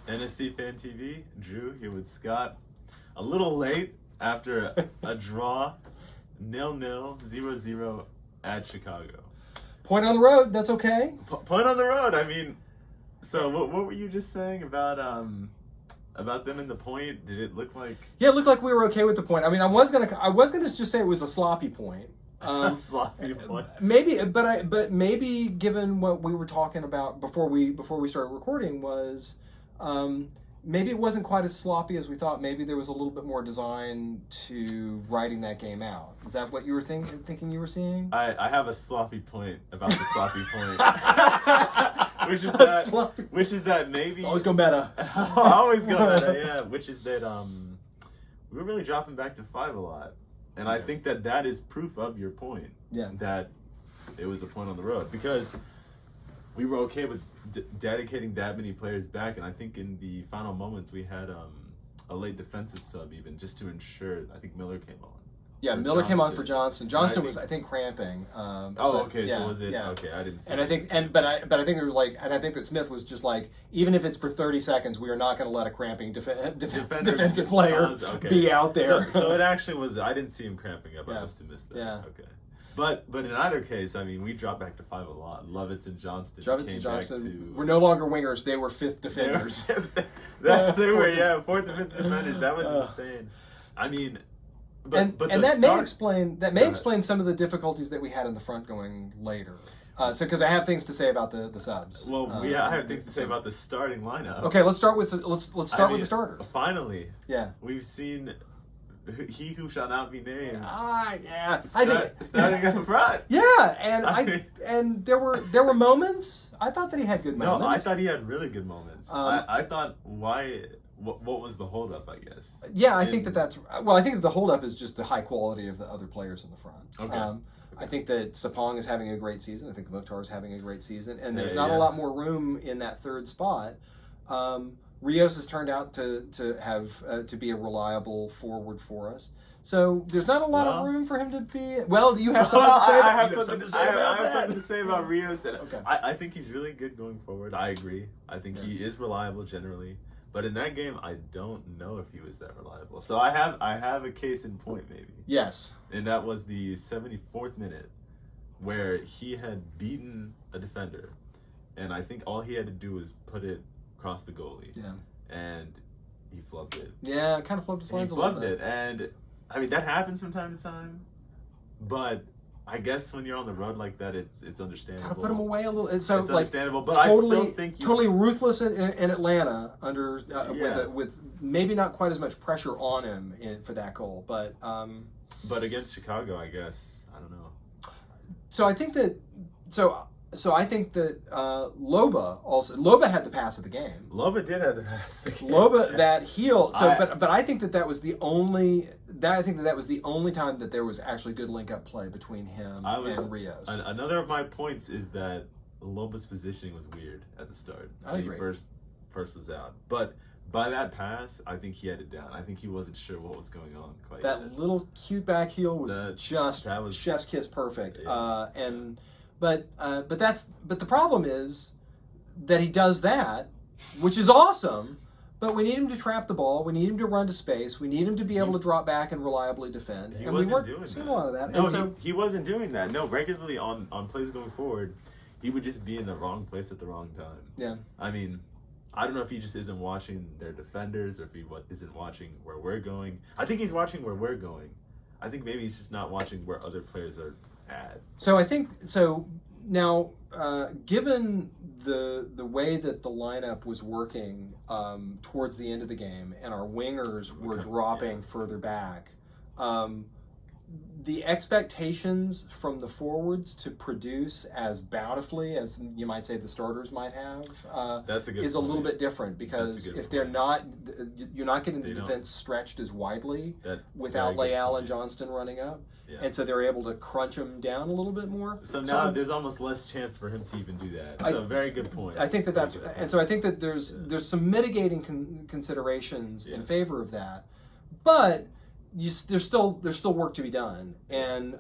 NSC Fan TV, Drew here with Scott. A little late after a draw, 0-0, 0-0 at Chicago. Point on the road, that's okay. Point on the road. I mean, so what were you just saying about them in the point? Did it look like? Yeah, it looked like we were okay with the point. I mean, I was gonna just say it was a sloppy point. Sloppy point. But maybe given what we were talking about before we started recording was, maybe it wasn't quite as sloppy as we thought. Maybe there was a little bit more design to writing that game out. Is that what you were thinking you were seeing? I have a sloppy point about the sloppy point. which is that maybe always go meta. Always go meta, yeah. Which is that we were really dropping back to 5 a lot. And I think that is proof of your point. Yeah. That it was a point on the road. Because we were okay with dedicating that many players back. And I think in the final moments we had a late defensive sub even just to ensure. I think Miller came on. Yeah, Miller came on for Johnston. Johnston was, I think, cramping. Okay. Yeah, so was it? Yeah. Okay, I didn't see. And I think, but I think there was I think that Smith was just like, even if it's for 30 seconds, we are not going to let a cramping defensive player be out there. So it actually was. I didn't see him cramping up. Yeah. I must have missed that. Yeah. Okay. But in either case, I mean, we dropped back to 5 a lot. Lovitz and Johnston. Were no longer wingers; they were fifth defenders. They were fourth and fifth defenders. That was insane. I mean. But that may explain some of the difficulties that we had in the front going later. Because I have things to say about the subs. Well, I have things to say about the starting lineup. Okay, let's start with the starters. Finally, yeah, we've seen he who shall not be named. Yeah, starting up front. Yeah, and there were moments. I thought that he had good moments. No, I thought he had really good moments. I thought why. What was the holdup, I guess? Yeah, I think that the holdup is just the high quality of the other players in the front. Okay. I think that Sapong is having a great season. I think Mukhtar is having a great season. And there's not a lot more room in that third spot. Rios has turned out to have to be a reliable forward for us. So there's not a lot of room for him to be. Well, do you have something to say? I have something to say about Rios. Okay. I think he's really good going forward. I agree. I think he is reliable generally. But in that game, I don't know if he was that reliable. So I have a case in point, maybe. Yes. And that was the 74th minute, where he had beaten a defender, and I think all he had to do was put it across the goalie. Yeah. And he flubbed it. Yeah, kind of flubbed his lines a little bit. He flubbed it, and I mean that happens from time to time, but. I guess when you're on the road like that, it's understandable. Gotta put him away a little. It's understandable, but totally, I still think totally ruthless in Atlanta under with maybe not quite as much pressure on him for that goal, but against Chicago, I guess I don't know. So I think that Loba had the pass of the game. Loba did have the pass of the game. Loba that heel. So but I think that was the only. I think that was the only time that there was actually good link-up play between him and Rios. Another of my points is that Loba's positioning was weird at the start. I agree. He first was out. But by that pass, I think he had it down. I think he wasn't sure what was going on quite yet. That little cute back heel was chef's kiss perfect. Yeah. But the problem is that he does that, which is awesome. But we need him to trap the ball. We need him to run to space. We need him to be able to drop back and reliably defend. He wasn't doing a lot of that. No, he wasn't doing that. No, regularly on plays going forward, he would just be in the wrong place at the wrong time. Yeah. I mean, I don't know if he just isn't watching their defenders or if he isn't watching where we're going. I think he's watching where we're going. I think maybe he's just not watching where other players are at. So I think now, given the way that the lineup was working towards the end of the game, and our wingers were dropping further back, the expectations from the forwards to produce as bountifully as you might say the starters might have is a little bit different, because if they're not, you're not getting the defense stretched as widely without Leal and Johnston running up. Yeah. And so they're able to crunch him down a little bit more. So now there's almost less chance for him to even do that. So very good point. I think that's, and so I think that there's some mitigating considerations in favor of that, but there's still work to be done, and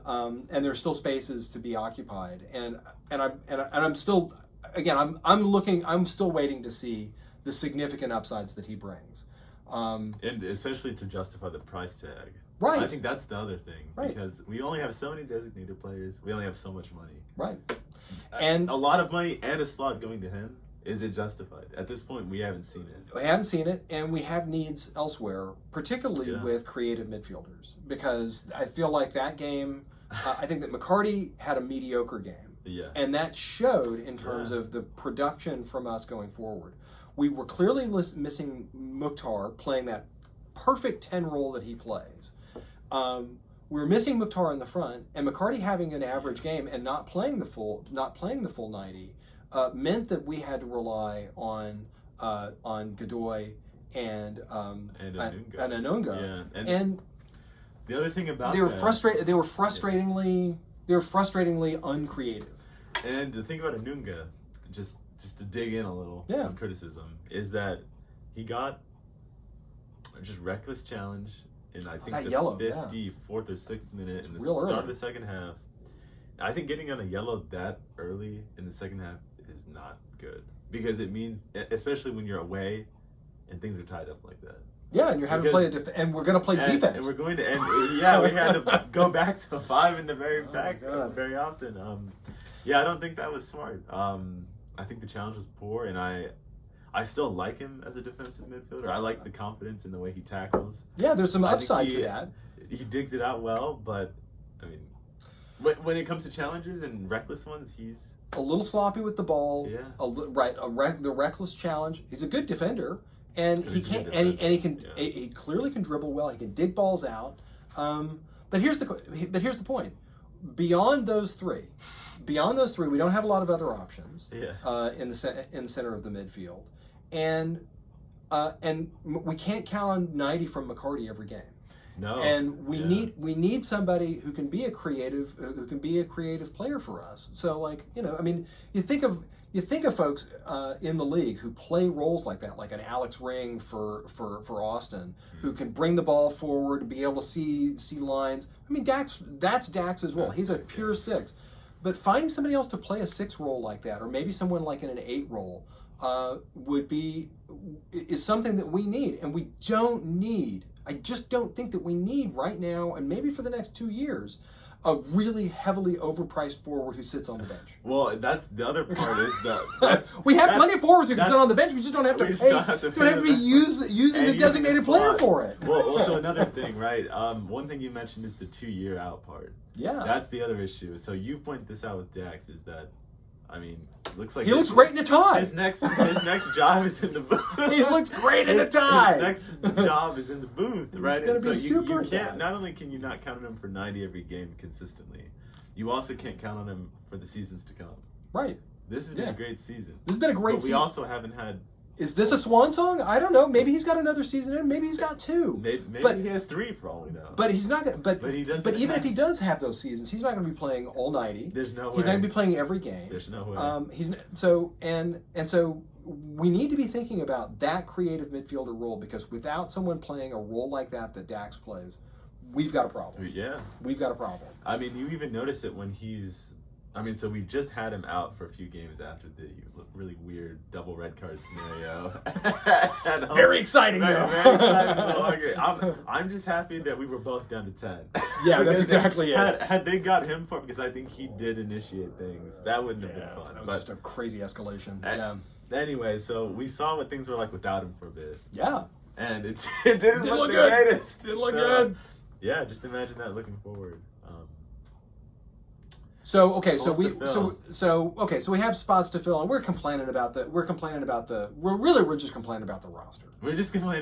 there's still spaces to be occupied, and I'm still, again, I'm still waiting to see the significant upsides that he brings. And especially to justify the price tag. Right. I think that's the other thing. Right. Because we only have so many designated players. We only have so much money. Right. And a lot of money and a slot going to him. Is it justified? At this point, we haven't seen it. We haven't seen it, and we have needs elsewhere, particularly with creative midfielders. Because I feel like that game, I think that McCarty had a mediocre game. Yeah. And that showed in terms of the production from us going forward. We were clearly missing Mukhtar playing that perfect 10 role that he plays. We were missing Mukhtar in the front, and McCarty having an average game and not playing the full 90 meant that we had to rely on Godoy and Anunga. Yeah. And the other thing about they were frustratingly uncreative. And the thing about Anunga, just to dig in a little of criticism, is that he got just reckless challenge in I think the 54th or 6th minute in the start of the second half. I think getting on a yellow that early in the second half is not good, because it means, especially when you're away and things are tied up like that. Yeah, and you're having to play and we're going to play defense. And we're going to end. Yeah, we had to go back to a 5 in the very back very often. Yeah, I don't think that was smart. I think the challenge was poor, and I still like him as a defensive midfielder. I like the confidence in the way he tackles. Yeah, there's some upside to that. He digs it out well, but I mean, when it comes to challenges and reckless ones, he's a little sloppy with the ball. Yeah. The reckless challenge. He's a good defender, and he can he clearly can dribble well. He can dig balls out. But here's the point. Beyond those three, we don't have a lot of other options. Yeah. In the center of the midfield, and we can't count on 90 from McCarty every game. No. And we need somebody who can be a creative player for us. So you think of folks in the league who play roles like that, like an Alex Ring for Austin, who can bring the ball forward, be able to see lines. I mean, that's Dax's role. He's a pure 6. But finding somebody else to play a 6 role like that, or maybe someone like in an 8 role, is something that we need, and we don't need. I just don't think that we need right now, and maybe for the next 2 years, a really heavily overpriced forward who sits on the bench. Well, that's the other part is that we have plenty of forwards who can sit on the bench. We just don't have to be using the designated player for it. Well, also another thing, right? One thing you mentioned is the 2-year out part. Yeah, that's the other issue. So you point this out with Dax, is that, I mean, looks like he looks great in a tie. His next job is in the booth. He looks great in a tie. His next job is in the booth, right? He's gonna be super you can't. Not only can you not count on him for 90 every game consistently, you also can't count on him for the seasons to come. Right. This has been a great season. This has been a great season. We also haven't had. Is this a swan song? I don't know. Maybe he's got another season in. Maybe he's got 2. Maybe he has 3 for all we know. But he's not. But even if he does have those seasons, he's not going to be playing all 90. There's no way. He's not going to be playing every game. There's no way. So we need to be thinking about that creative midfielder role, because without someone playing a role like that Dax plays, we've got a problem. Yeah, we've got a problem. I mean, you even notice it when he's. I mean, so we just had him out for a few games after the really weird double red card scenario. Very exciting, though. Very exciting. I'm just happy that we were both down to 10. Yeah, that's exactly it. Had they got him for it, because I think he did initiate things, that wouldn't have been fun. That was just a crazy escalation. Anyway, so we saw what things were like without him for a bit. Yeah. And it didn't look the greatest. Didn't look good. Yeah, just imagine that looking forward. So we have spots to fill, and we're just complaining about the roster. We're just complaining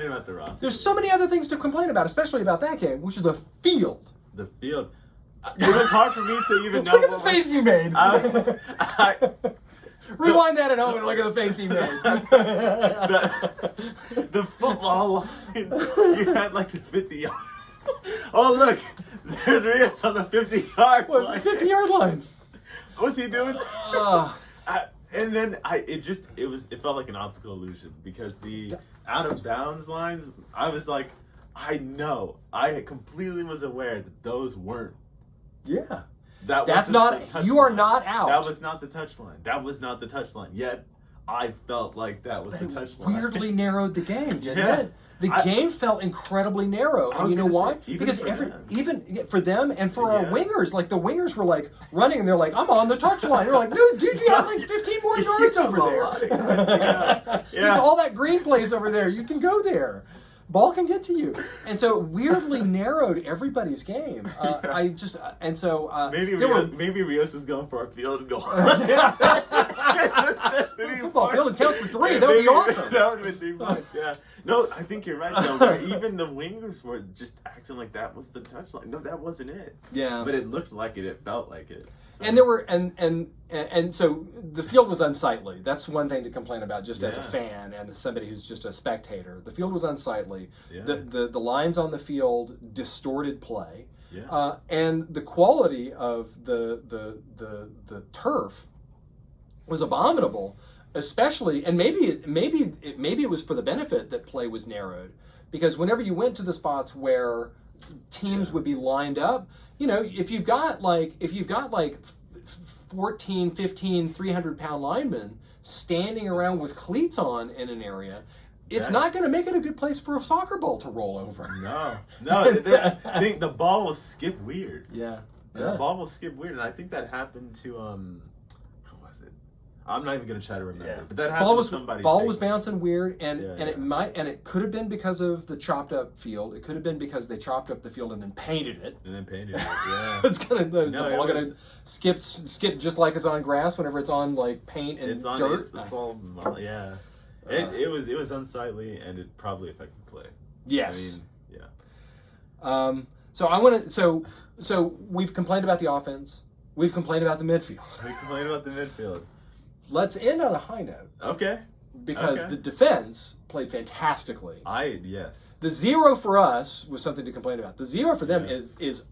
about the roster. There's so many other things to complain about, especially about that game, which is the field. The field. It was hard for me to even know. Look at the face you made. Rewind that at home and look at the face he made. the football lines. You had like the 50-yard. Oh, look. There's Rios on the 50-yard line. What's the 50-yard line? What's he doing? And then it felt like an optical illusion, because the out of bounds lines, I was like, I completely was aware that those weren't. Yeah. You are not out. That was not the touch line. Yet I felt like that was the touchline. Weirdly narrowed the game, didn't it? The game felt incredibly narrow, and you know why? Because even for them and for our wingers, like the wingers were like running, and they're like, "I'm on the touchline." They're like, "Dude, you have like 15 more yards over there. There's all that green place over there. You can go there. Ball can get to you." And so it weirdly narrowed everybody's game. Maybe Rios is going for a field goal. Football field, it counts for 3. That would be awesome. That would have been 3 points. Yeah. No, I think you're right. Though. Even the wingers were just acting like that was the touchline. No, that wasn't it. Yeah. But it looked like it. It felt like it. So. And there were and so the field was unsightly. That's one thing to complain about, just as a fan and as somebody who's just a spectator. The field was unsightly. Yeah. The lines on the field distorted play. Yeah. And the quality of the turf was abominable, especially, and maybe it was for the benefit that play was narrowed, because whenever you went to the spots where teams would be lined up, you know, if you've got like 14, 15, 300-pound linemen standing around with cleats on in an area, it's not going to make it a good place for a soccer ball to roll over. No, I think the ball will skip weird. Yeah. The ball will skip weird, and I think that happened to who was it? I'm not even going to try to remember, but that happened to somebody. Ball was bouncing weird, and it could have been because of the chopped up field. It could have been because they chopped up the field and then painted it. Yeah. It's gonna the ball gonna skip just like it's on grass whenever it's on like paint and dirt. It's all It was unsightly, and it probably affected play. Yes. I mean, yeah. So I want to. So we've complained about the offense. We've complained about the midfield. Let's end on a high note. Okay. Because the defense played fantastically. Yes. The 0 for us was something to complain about. The 0 for them is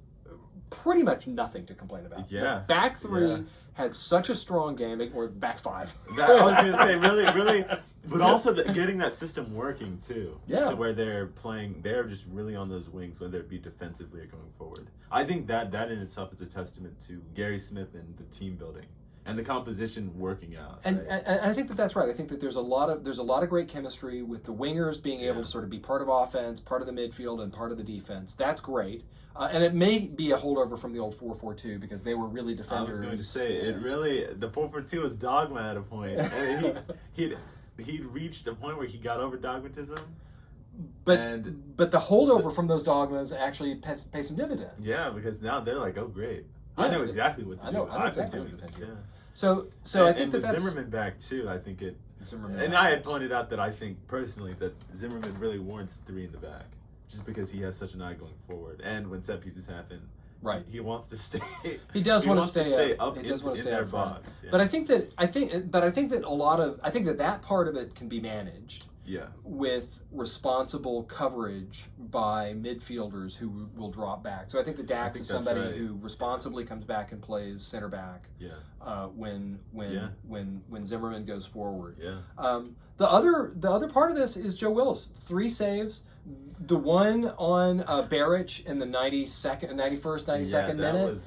pretty much nothing to complain about. Yeah. The back 3 had such a strong game, or back 5. I was going to say, really, but also getting that system working too. Yeah. To where they're just really on those wings, whether it be defensively or going forward. I think that in itself is a testament to Gary Smith and the team building. And the composition working out, and I think that's right. I think that there's a lot of great chemistry with the wingers being able to sort of be part of offense, part of the midfield, and part of the defense. That's great, and it may be a holdover from the old 4-4-2 because they were really defenders. I was going to say the 4-4-2 was dogma at a point, and he'd reached a point where he got over dogmatism. But the holdover from those dogmas actually pay some dividends. Yeah, because now they're like, oh great. I know exactly what to do. I know exactly what to do. So I think with Zimmerman back too, I think it. And I had pointed out that I think personally that Zimmerman really warrants 3 in the back, just because he has such an eye going forward, and when set pieces happen, right, he wants to stay. He does want to stay up. He does want to stay in their box. Yeah. But I think that that part of it can be managed. Yeah. With responsible coverage by midfielders who will drop back. So I think that Dax is somebody who responsibly comes back and plays center back. Yeah. When Zimmerman goes forward. Yeah. The other part of this is Joe Willis. 3 saves. The one on Barrich in the 91st, 92nd minute.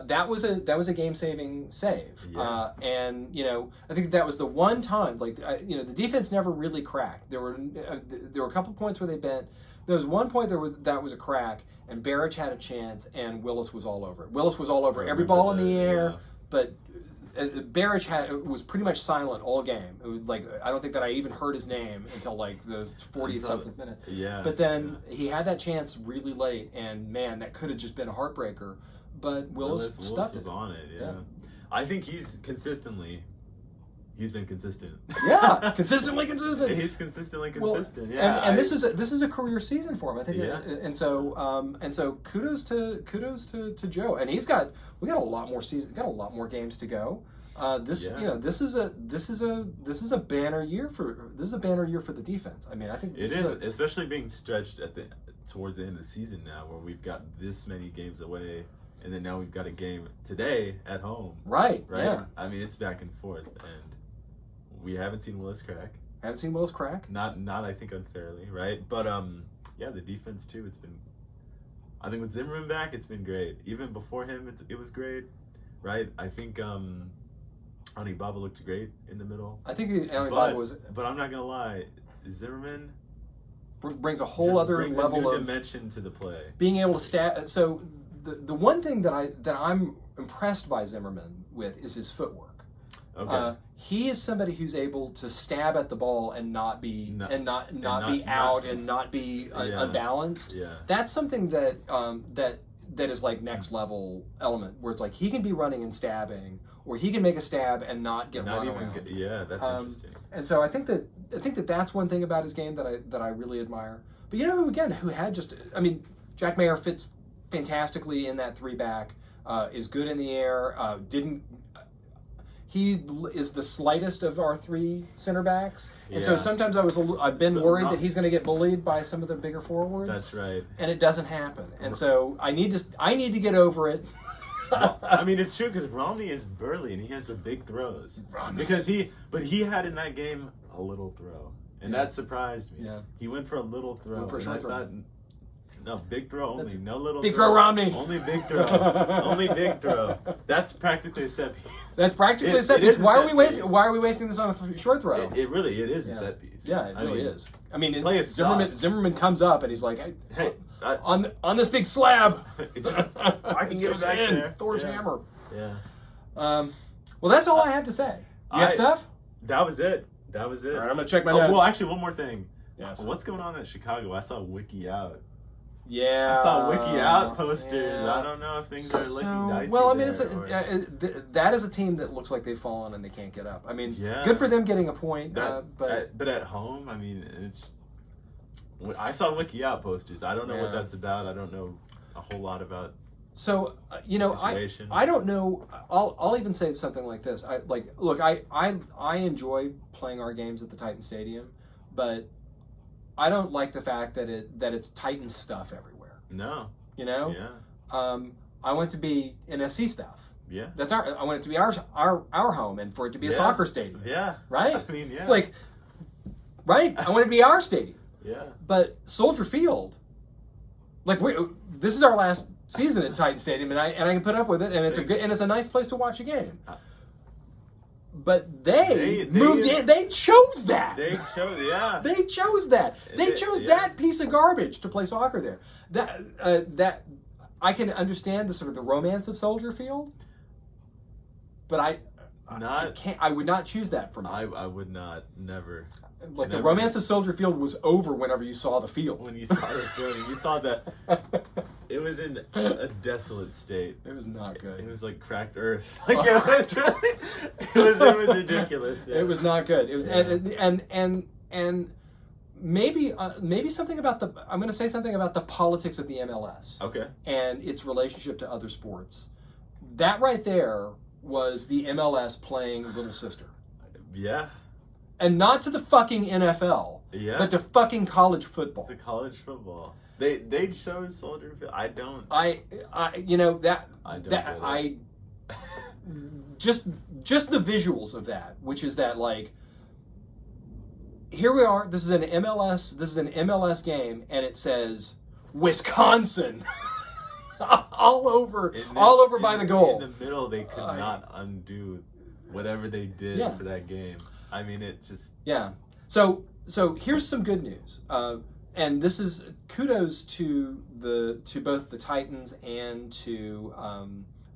That was a game-saving save, and I think that was the one time. The defense never really cracked. There were a couple points where they bent. There was one point that was a crack, and Barrich had a chance, and Willis was all over it. Willis was all over every ball in the air, but Barrich was pretty much silent all game. It was I don't think that I even heard his name until the 40th-something minute. Yeah. But then he had that chance really late, and man, that could have just been a heartbreaker. But Willis was on it, yeah. I think he's been consistent. Yeah, consistently consistent. He's consistently consistent. Well, yeah, and this is a career season for him, I think. Yeah. And so kudos to Joe, and we got a lot more games to go. This is a banner year for the defense. I mean, I think it is, especially being stretched towards the end of the season now, where we've got this many games away. And then now we've got a game today at home. Right. Yeah. I mean, it's back and forth, and we haven't seen Willis crack. Not I think unfairly, right? But the defense too. It's been, I think with Zimmerman back, it's been great. Even before him, it was great, right? I think Onibaba looked great in the middle. I think Onibaba was... But I'm not going to lie, Zimmerman... brings a whole other level of dimension to the play. Being able to stab. So the one thing that I'm impressed by Zimmerman with is his footwork. Okay. He is somebody who's able to stab at the ball and not be out and not be unbalanced. Yeah. That's something that that is like next level element where it's like he can be running and stabbing, or he can make a stab and not get run around. That's interesting. And so I think that that's one thing about his game that I really admire. But you know who had just, I mean, Jack Mayer fits fantastically in that 3-back, is good in the air, he is the slightest of our 3 center backs. And so sometimes I've been worried that he's going to get bullied by some of the bigger forwards. That's right. And it doesn't happen. And so I need to get over it. I mean, it's true because Romney is burly and he has the big throws. Because he had in that game a little throw, and that surprised me. Yeah. He went for a little throw. No, big throw only. No little big throw, Romney. Only big throw. Only big throw. That's practically a set piece. That's practically a set piece. Why are we wasting this on a short throw? It really is a set piece. Yeah, it really is. I mean, Zimmerman comes up and he's like, hey, on this big slab. I can get it back there. Thor's hammer. Yeah. Well, that's all I have to say. You have stuff? That was it. All right, I'm gonna check my notes. Well, actually, one more thing. Yes. What's going on in Chicago? I saw Wiki Out. Yeah, I saw Wiki Out posters. Yeah. I don't know if things are looking dicey. Well, I mean, that is a team that looks like they've fallen and they can't get up. I mean, good for them getting a point. But at home, I mean, I saw Wiki Out posters. I don't know what that's about. I don't know a whole lot about. So I don't know. I'll even say something like this. I enjoy playing our games at the Titan Stadium, but I don't like the fact that it's Titan stuff everywhere. No. You know? Yeah. I want it to be NSC stuff. Yeah. I want it to be our home and for it to be a soccer stadium. Yeah. Right? I mean, yeah. Right? I want it to be our stadium. Yeah. But Soldier Field, this is our last season at Titan Stadium, and I can put up with it, and it's a nice place to watch a game. But they moved in. They chose that. They chose, They chose that. They chose that piece of garbage to play soccer there. That I can understand the sort of the romance of Soldier Field, but I would not choose that for me. I would not. Never. The romance of Soldier Field was over whenever you saw the field. When you saw the field, you saw that it was in a desolate state. It was not good. It was like cracked earth. It was ridiculous. Yeah. It was not good. It was and maybe something about I'm going to say something about the politics of the MLS. Okay. And its relationship to other sports. That right there was the MLS playing Little Sister. Yeah. And not to the fucking NFL, but to fucking college football. To college football. They chose Soldier Field. I don't. Just the visuals of that, which is that here we are. This is an MLS game, and it says Wisconsin all over by the goal. In the middle, they could not undo whatever they did for that game. I mean, it just... Yeah. So here's some good news. And this is kudos to both the Titans and to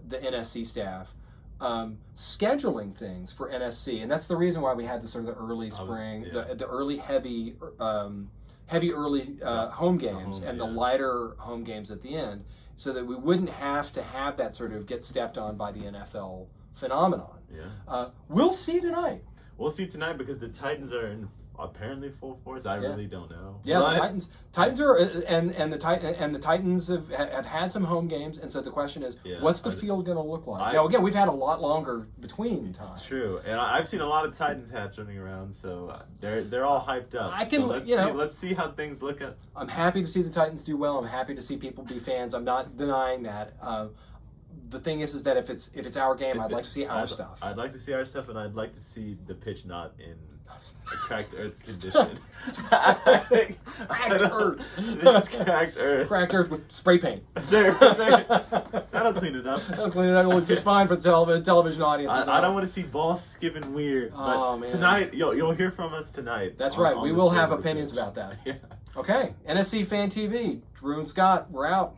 the NSC staff. Scheduling things for NSC, and that's the reason why we had the sort of the early spring, the early heavy early home games and the lighter home games at the end, so that we wouldn't have to have that sort of get stepped on by the NFL phenomenon. Yeah. We'll see tonight. We'll see tonight because the Titans are in apparently full force. I really don't know. Yeah, but the Titans are and the Titans have had some home games, and so the question is, what's the field going to look like? Now again, we've had a lot longer between times. True, and I've seen a lot of Titans hats running around, so they're all hyped up. Let's see how things look. I'm happy to see the Titans do well. I'm happy to see people be fans. I'm not denying that. The thing is that if it's our game, I'd like to see our stuff. I'd like to see our stuff, and I'd like to see the pitch not in cracked earth condition. Cracked earth. This is cracked earth. Cracked earth with spray paint. That'll clean it up. That'll clean it up. It'll look just fine for the television audience. I don't want to see balls skipping weird. Oh, man. Tonight, you'll hear from us tonight. That's right. We will have opinions about that. Yeah. Okay. NSC Fan TV. Drew and Scott, we're out.